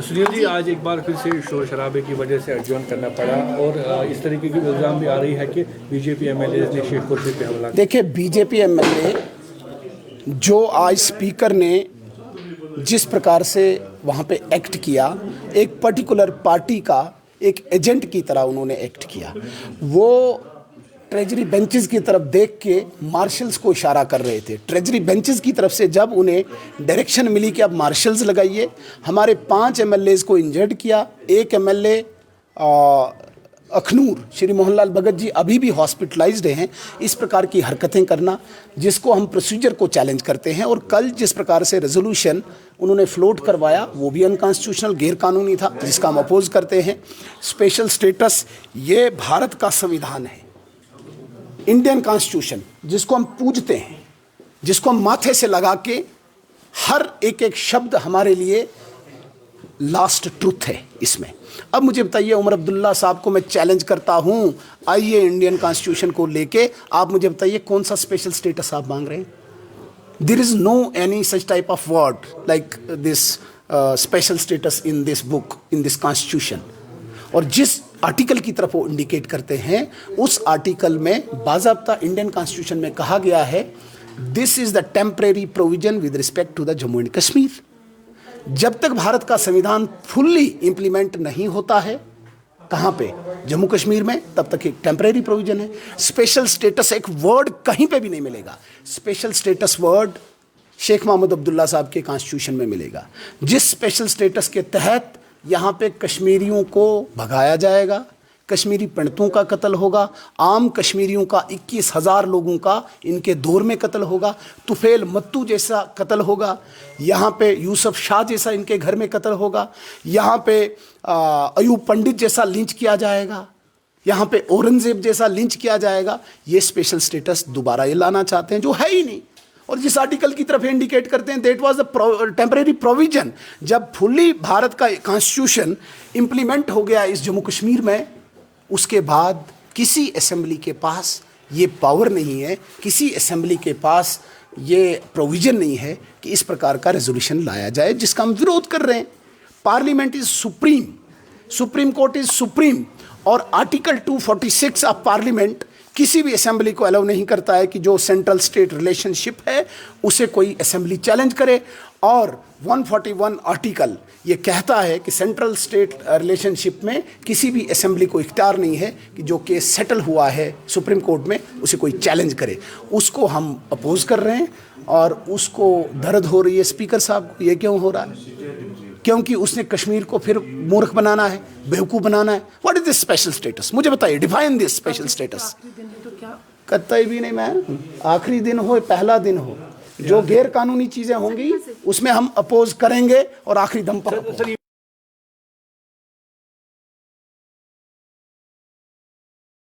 सुनील जी, आज एक बार फिर से शोर शराबे की वजह से एडजॉर्न करना पड़ा और इस तरीके की इल्ज़ाम भी आ रही है कि बीजेपी एमएलए ने शेख खुर्शीद पे हमला। देखिए, बीजेपी एमएलए जो आज स्पीकर ने जिस प्रकार से वहाँ पे एक्ट किया, एक पर्टिकुलर पार्टी का एक एजेंट की तरह उन्होंने एक्ट किया। वो ट्रेजरी बेंचेस की तरफ देख के मार्शल्स को इशारा कर रहे थे। ट्रेजरी बेंचेस की तरफ से जब उन्हें डायरेक्शन मिली कि अब मार्शल्स लगाइए, हमारे 5 एमएलएज को इंजर्ड किया। एक एमएलए अखनूर श्री मोहनलाल भगत जी अभी भी हॉस्पिटलाइज्ड हैं। इस प्रकार की हरकतें करना, जिसको हम प्रोसीजर को चैलेंज करते हैं। और कल जिस प्रकार से रेजोल्यूशन उन्होंने फ्लोट करवाया, वो भी अनकॉन्स्टिट्यूशनल, गैर कानूनी था, जिसका हम अपोज करते हैं। स्पेशल स्टेटस ये भारत का संविधान है, इंडियन कॉन्स्टिट्यूशन, जिसको हम पूजते हैं, जिसको हम माथे से लगा के, हर एक एक शब्द हमारे लिए लास्ट ट्रुथ है इसमें। अब मुझे बताइए, उमर अब्दुल्ला साहब को मैं चैलेंज करता हूं, आइए इंडियन कॉन्स्टिट्यूशन को लेके आप मुझे बताइए कौन सा स्पेशल स्टेटस आप मांग रहे हैं। There is no any such type of word like this special status in this book, in this constitution. और जिस आर्टिकल की तरफ वो इंडिकेट करते हैं, उस आर्टिकल में बाज़ाब्ता इंडियन कॉन्स्टिट्यूशन में कहा गया है, this is the temporary provision with respect to the Jammu and Kashmir. जब तक भारत का संविधान फुल्ली इंप्लीमेंट नहीं होता है, कहाँ पे, जम्मू कश्मीर में, तब तक एक टेम्परेरी प्रोविजन है। स्पेशल स्टेटस एक वर्ड कहीं पे भी नहीं मिलेगा। Special status word Sheikh Mohammad Abdullah Sahab के कॉन्स्टिट्यूशन में मिलेगा, जिस स्पेशल स्टेटस के तहत यहाँ पे कश्मीरियों को भगाया जाएगा, कश्मीरी पंडितों का कत्ल होगा, आम कश्मीरियों का 21,000 लोगों का इनके दौर में कत्ल होगा, तुफेल मत्तू जैसा कत्ल होगा, यहाँ पे यूसुफ शाह जैसा इनके घर में कत्ल होगा, यहाँ पे अयूब पंडित जैसा लिंच किया जाएगा, यहाँ पे औरंगजेब जैसा लिंच किया जाएगा। ये स्पेशल स्टेटस दोबारा ये लाना चाहते हैं, जो है ही नहीं। और जिस आर्टिकल की तरफ इंडिकेट करते हैं, that was the temporary provision. जब फुल्ली भारत का कॉन्स्टिट्यूशन इंप्लीमेंट हो गया इस जम्मू कश्मीर में, उसके बाद किसी असेंबली के पास ये पावर नहीं है, किसी असेंबली के पास ये प्रोविजन नहीं है कि इस प्रकार का रेजोल्यूशन लाया जाए, जिसका हम विरोध कर रहे हैं। Parliament is supreme, supreme court is supreme. और आर्टिकल 246 ऑफ पार्लियामेंट किसी भी असेंबली को अलाउ नहीं करता है कि जो सेंट्रल स्टेट रिलेशनशिप है उसे कोई असेंबली चैलेंज करे। और 141 आर्टिकल ये कहता है कि सेंट्रल स्टेट रिलेशनशिप में किसी भी असेंबली को इख्तियार नहीं है कि जो केस सेटल हुआ है सुप्रीम कोर्ट में उसे कोई चैलेंज करे। उसको हम अपोज कर रहे हैं और उसको दर्द हो रही है स्पीकर साहब को। ये क्यों हो रहा है? क्योंकि उसने कश्मीर को फिर मूर्ख बनाना है, बेवकूफ़ बनाना है। What is this special status? मुझे बताइए, डिफाइन दिस स्पेशल स्टेटस। कतई भी नहीं, मैं आखिरी दिन हो, पहला दिन हो, जो गैर कानूनी चीज़ें होंगी उसमें हम अपोज करेंगे और आखिरी दम पर।